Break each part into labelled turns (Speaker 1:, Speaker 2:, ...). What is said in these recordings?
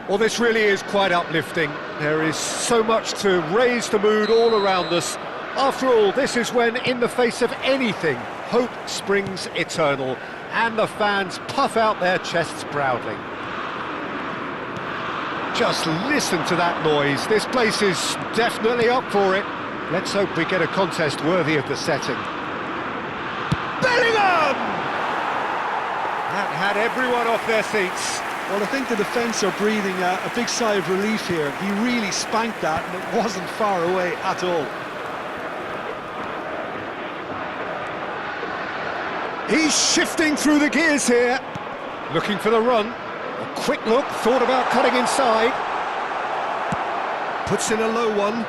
Speaker 1: Well, this really is quite uplifting. There is so much to raise the mood all around us. After all, this is when, in the face of anything, hope springs eternal, and the fans puff out their chests proudly. Just listen to that noise. This place is definitely up for it. Let's hope we get a contest worthy of the setting. Bellingham! That had everyone off their seats.
Speaker 2: Well, I think the defence are breathing a big sigh of relief here. He really spanked that, and it wasn't far away at all.
Speaker 1: He's shifting through the gears here. Looking for the run. A quick look, thought about cutting inside. Puts in a low one.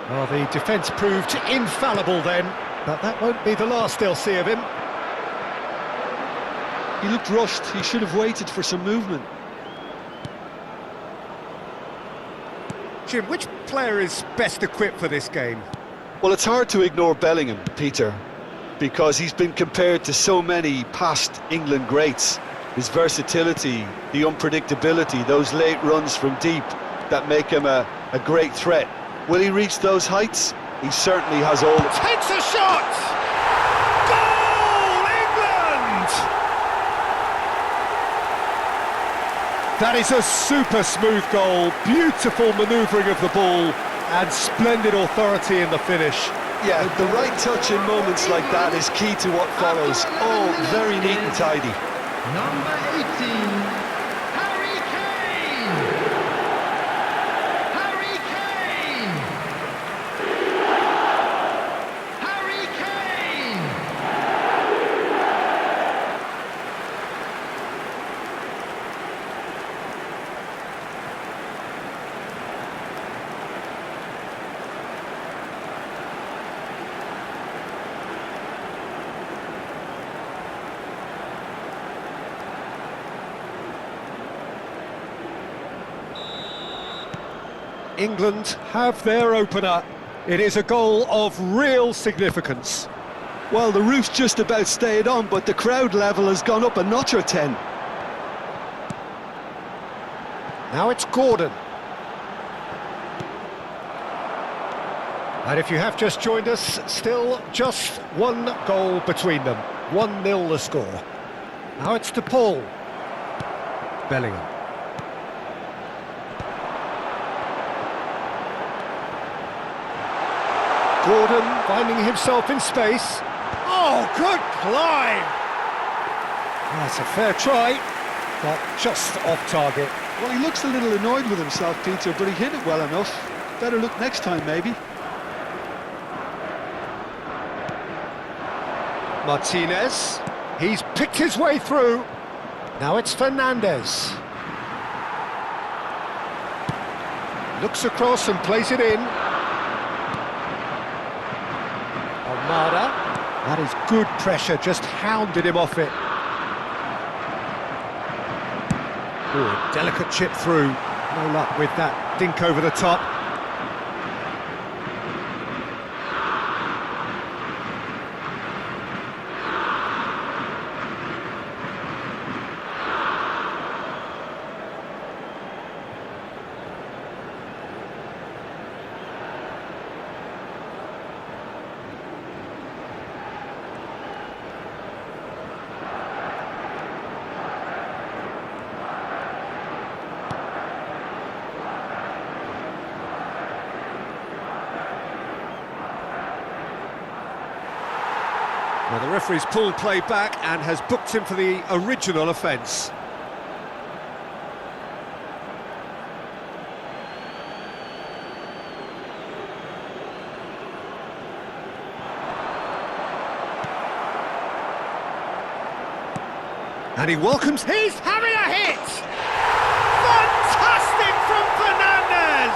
Speaker 1: Well, the defence proved infallible then, but that won't be the last they'll see of him.
Speaker 2: He looked rushed. He should have waited for some movement.
Speaker 1: Jim, which player is best equipped for this game?
Speaker 2: Well, it's hard to ignore Bellingham, Peter, because he's been compared to so many past England greats. His versatility, the unpredictability, those late runs from deep that make him a great threat. Will he reach those heights? He certainly has all...
Speaker 1: Takes a shot! Goal, England! That is a super smooth goal, beautiful manoeuvring of the ball, and splendid authority in the finish.
Speaker 2: Yeah, the right touch in moments like that is key to what follows. Oh, very neat and tidy.
Speaker 3: Number 18, Harry Kane! Harry Kane! Harry Kane!
Speaker 1: England have their opener. It is a goal of real significance.
Speaker 2: Well, the roof's just about stayed on, but the crowd level has gone up a notch or 10.
Speaker 1: Now it's Gordon. And if you have just joined us, still just one goal between them. 1-0 the score. Now it's to Paul. Bellingham. Gordon finding himself in space. Oh, good climb! That's a fair try, but just off target.
Speaker 2: Well, he looks a little annoyed with himself, Peter, but he hit it well enough. Better look next time, maybe.
Speaker 1: Martinez, he's picked his way through. Now it's Fernandez. Looks across and plays it in. Almada, that is good pressure, just hounded him off it. Ooh, delicate chip through. No luck with that dink over the top. Well, the referee's pulled play back and has booked him for the original offence. And he welcomes... He's having a hit! Fantastic from Fernandez!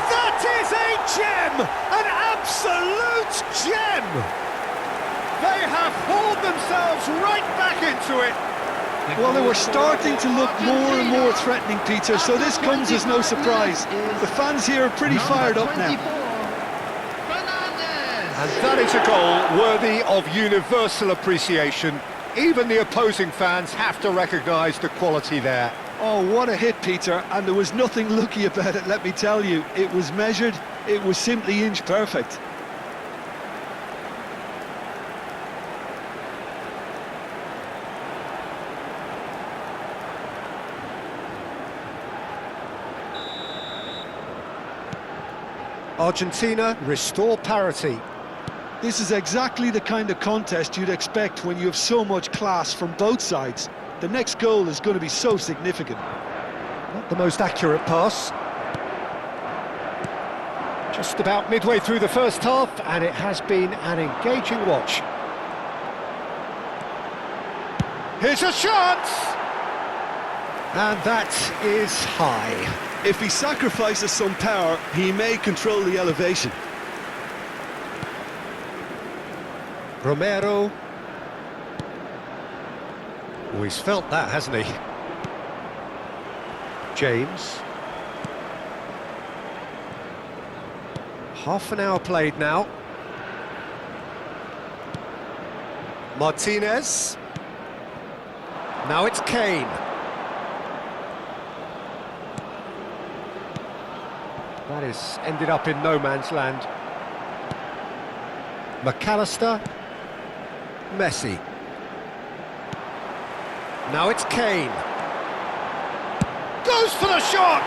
Speaker 1: That is a gem! An absolute gem! They have hauled themselves right back into it.
Speaker 2: Well, they were starting to look more and more threatening, Peter, so this comes as no surprise. The fans here are pretty fired up now.
Speaker 1: And that is a goal worthy of universal appreciation. Even the opposing fans have to recognise the quality there.
Speaker 2: Oh, what a hit, Peter, and there was nothing lucky about it, let me tell you. It was measured, it was simply inch perfect.
Speaker 1: Argentina restore parity.
Speaker 2: This is exactly the kind of contest you'd expect when you have so much class from both sides. The next goal is going to be so significant.
Speaker 1: Not the most accurate pass. Just about midway through the first half, and it has been an engaging watch. Here's a shot! And that is high.
Speaker 2: If he sacrifices some power, he may control the elevation.
Speaker 1: Romero. Oh, he's felt that, hasn't he? James. Half an hour played now. Martinez. Now it's Kane. That is ended up in no man's land. McAllister. Messi. Now it's Kane. Goes for the shot!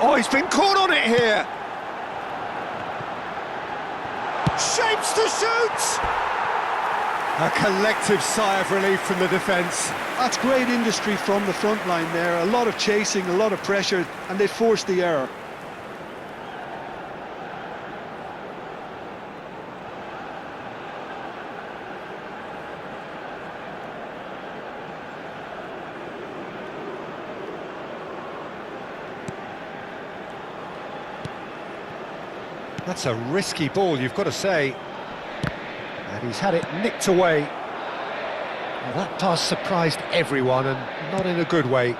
Speaker 1: Oh, he's been caught on it here. Shapes to shoot! A collective sigh of relief from the defence.
Speaker 2: That's great industry from the front line there. A lot of chasing, a lot of pressure, and they forced the error.
Speaker 1: That's a risky ball, you've got to say. And he's had it nicked away. Well, that pass surprised everyone, and not in a good way.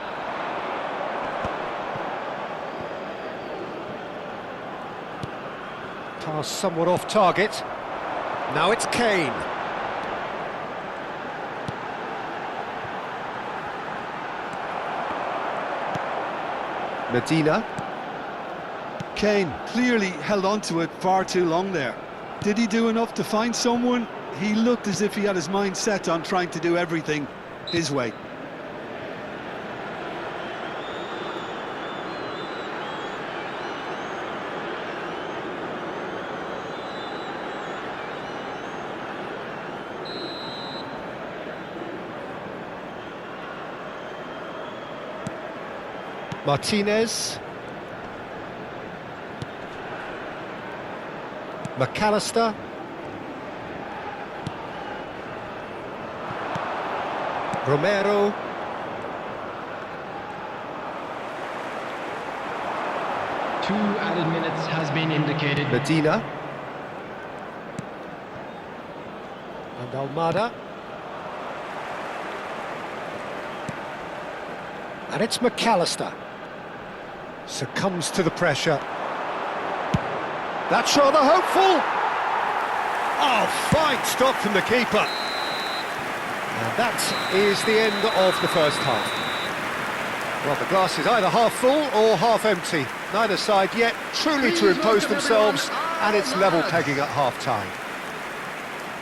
Speaker 1: Pass somewhat off target. Now it's Kane. Medina.
Speaker 2: Kane clearly held on to it far too long there. Did he do enough to find someone? He looked as if he had his mind set on trying to do everything his way.
Speaker 1: Martinez. McAllister. Romero.
Speaker 3: Two added minutes has been indicated.
Speaker 1: Medina. And Almada. And it's McAllister. Succumbs to the pressure. That's rather hopeful. Oh, fine stop from the keeper. And that is the end of the first half. Well, the glass is either half full or half empty. Neither side yet truly to impose themselves, and it's level pegging at half-time.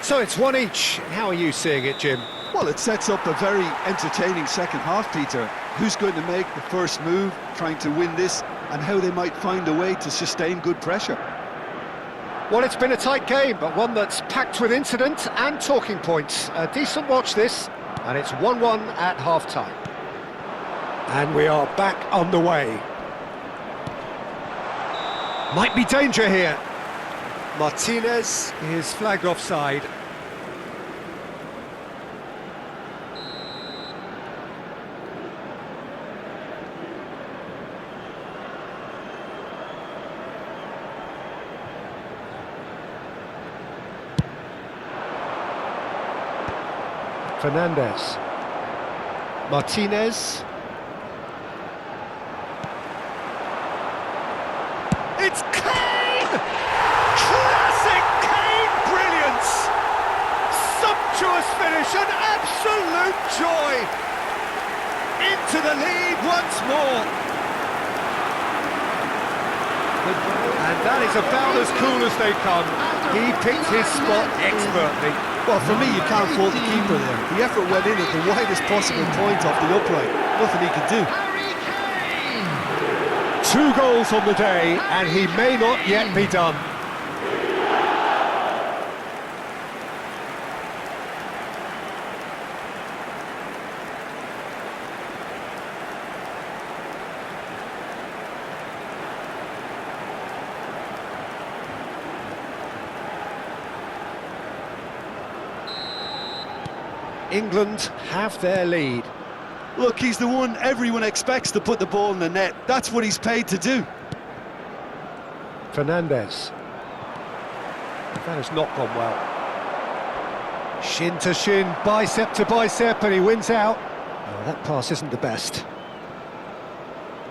Speaker 1: So it's one each. How are you seeing it, Jim?
Speaker 2: Well, it sets up a very entertaining second half, Peter. Who's going to make the first move, trying to win this, and how they might find a way to sustain good pressure.
Speaker 1: Well, it's been a tight game, but one that's packed with incident and talking points. A decent watch this, and it's 1-1 at half-time. And we are back on the way. Might be danger here. Martinez is flagged offside. Fernandez. Martinez. It's Kane! Classic Kane brilliance! more. And that is about as cool as they come. He picked his spot expertly.
Speaker 2: Well, for me, you can't fault the keeper there. The effort went in at the widest possible point off the upright. Nothing he could do.
Speaker 1: 2 goals on the day, and he may not yet be done. England have their lead.
Speaker 2: Look, he's the one everyone expects to put the ball in the net. That's what he's paid to do.
Speaker 1: Fernandes. That has not gone well. Shin to shin, bicep to bicep, and he wins out. Oh, that pass isn't the best.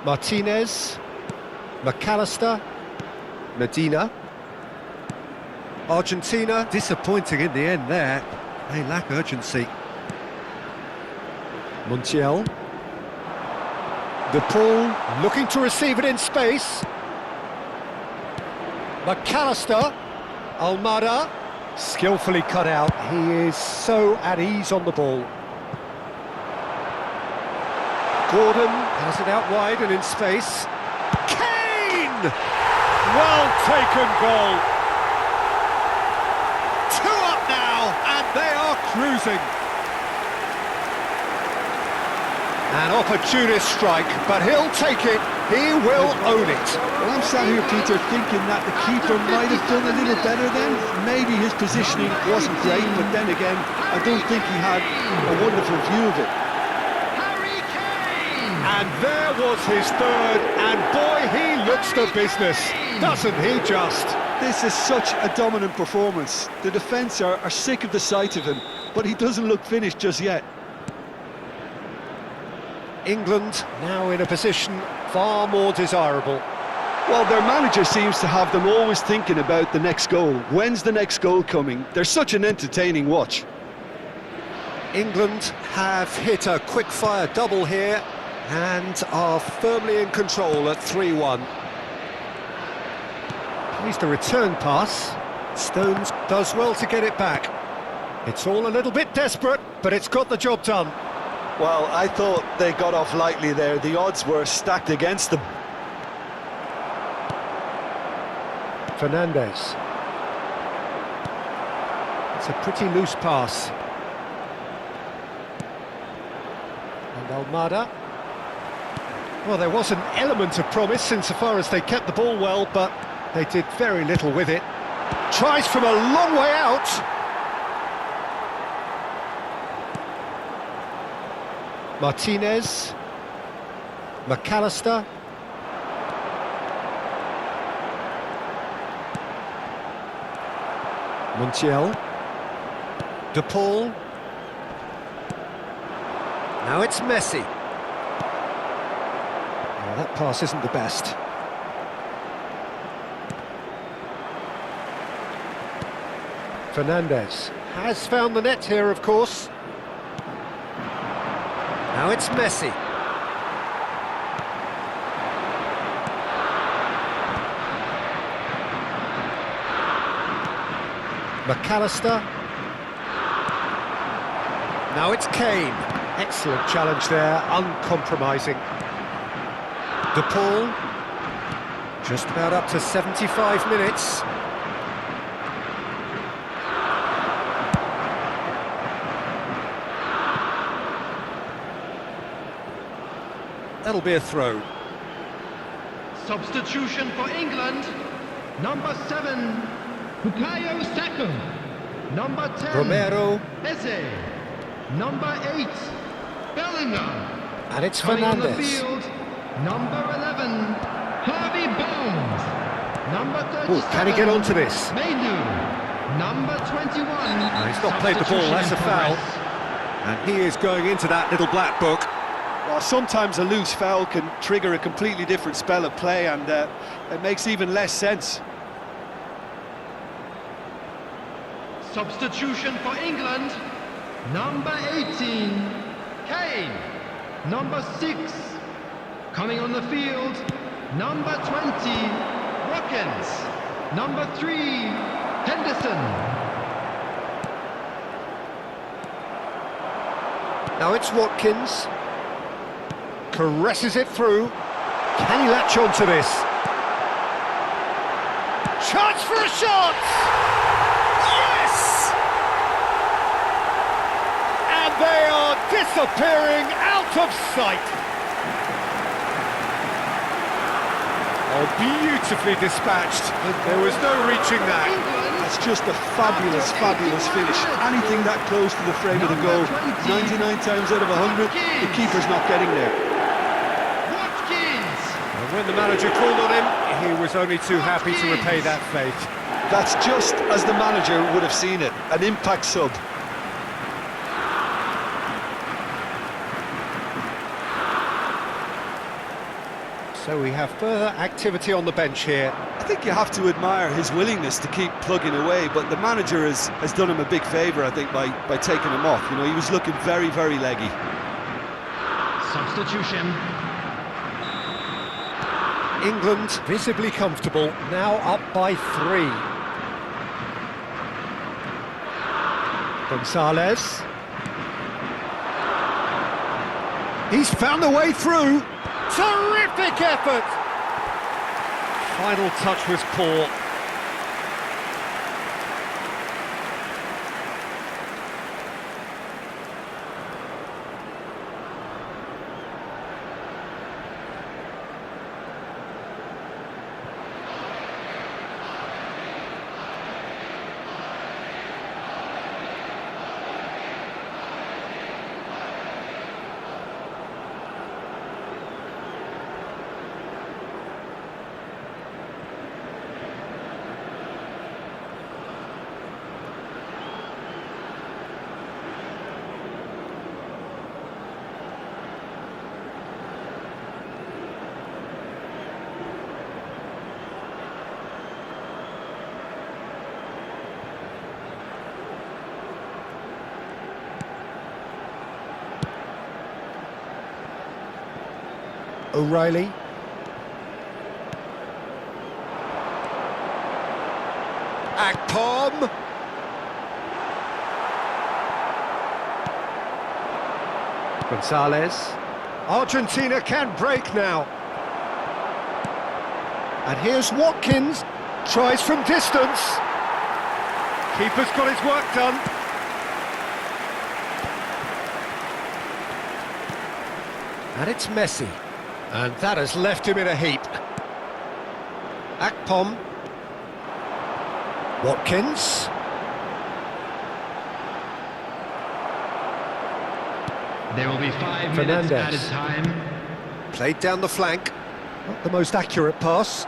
Speaker 1: Martinez. McAllister. Medina. Argentina, disappointing in the end there. They lack urgency. Montiel. De Paul looking to receive it in space. McAllister. Almada. Skillfully cut out. He is so at ease on the ball. Gordon has it out wide and in space. Kane! Well taken goal. 2 up now, and they are cruising. An opportunist strike, but he'll take it. He will own it.
Speaker 2: Well, I'm sat here, Peter, thinking that the keeper might have done a little better then. Maybe his positioning wasn't great, but then again, I don't think he had a wonderful view of it.
Speaker 1: And there was his third, and boy, he looks the business, doesn't he just?
Speaker 2: This is such a dominant performance. The defence are sick of the sight of him, but he doesn't look finished just yet.
Speaker 1: England now in a position far more desirable.
Speaker 2: Well, their manager seems to have them always thinking about the next goal. When's the next goal coming? They're such an entertaining watch.
Speaker 1: England have hit a quick-fire double here and are firmly in control at 3-1. Here's the return pass. Stones does well to get it back. It's all a little bit desperate, but it's got the job done.
Speaker 2: Well, I thought they got off lightly there. The odds were stacked against them.
Speaker 1: Fernandes. It's a pretty loose pass. And Almada. Well, there was an element of promise insofar as they kept the ball well, but they did very little with it. Tries from a long way out. Martinez. McAllister. Montiel. De Paul. Now it's Messi. Oh, that pass isn't the best. Fernandes has found the net here, of course. Now it's Messi. McAllister. Now it's Kane. Excellent challenge there, uncompromising. De Paul. Just about up to 75 minutes. That'll be a throw.
Speaker 3: Substitution for England. Number 7, Bukayo Saka. Number 10,
Speaker 1: Romero.
Speaker 3: Eze. Number 8, Bellingham.
Speaker 1: And it's
Speaker 3: Coming on the
Speaker 1: Fernandes.
Speaker 3: field, number 11, Harvey Barnes. Number 37,
Speaker 1: Oh, can he get onto this?
Speaker 3: Mainu. Number 21.
Speaker 1: No, he's not played the ball, that's a foul. And he is going into that little black book.
Speaker 2: Well, sometimes a loose foul can trigger a completely different spell of play, and it makes even less sense.
Speaker 3: Substitution for England. Number 18, Kane. Number 6, Coming on the field, number 20, Watkins. Number 3, Henderson.
Speaker 1: Now it's Watkins. Caresses it through. Can he latch on to this? Chance for a shot! Yes! And they are disappearing out of sight. Oh, beautifully dispatched. There was no reaching that.
Speaker 2: It's just a fabulous, fabulous finish. Anything that close to the frame of the goal, 99 times out of 100, the keeper's not getting there.
Speaker 1: And when the manager called on him, he was only too happy to repay that faith.
Speaker 2: That's just as the manager would have seen it, an impact sub.
Speaker 1: So we have further activity on the bench here.
Speaker 2: I think you have to admire his willingness to keep plugging away, but the manager has done him a big favour, I think, by taking him off. You know, he was looking very, very leggy.
Speaker 3: Substitution.
Speaker 1: England visibly comfortable, now up by 3. Gonzalez. He's found a way through. Terrific effort! Final touch was poor. O'Reilly. Akpom. Gonzalez. Argentina can break now. And here's Watkins. Tries from distance. Keeper's got his work done. And it's Messi. And that has left him in a heap. Akpom. Watkins.
Speaker 3: There will be 5 minutes added time.
Speaker 1: Played down the flank. Not the most accurate pass.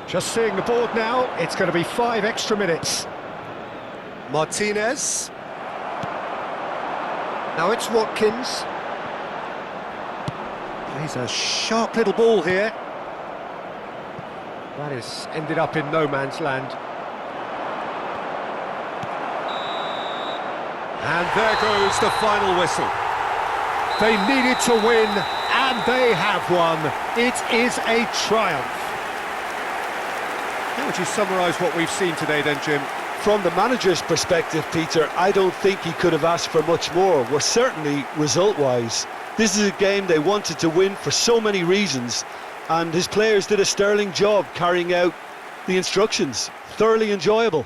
Speaker 1: Just seeing the board now, it's going to be 5 extra minutes. Martinez. Now it's Watkins. Plays a sharp little ball here. That has ended up in no man's land. And there goes the final whistle. They needed to win, and they have won. It is a triumph. How would you summarise what we've seen today then, Jim?
Speaker 2: From the manager's perspective, Peter, I don't think he could have asked for much more. Well, certainly result-wise. This is a game they wanted to win for so many reasons, and his players did a sterling job carrying out the instructions. Thoroughly enjoyable.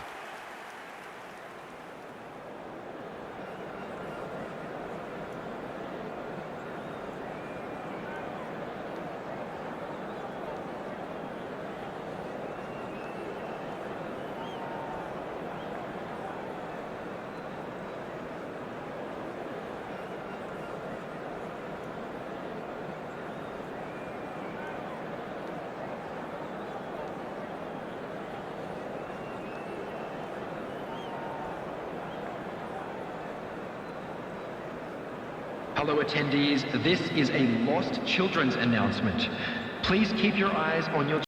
Speaker 3: Hello attendees, this is a Lost Children's announcement. Please keep your eyes on your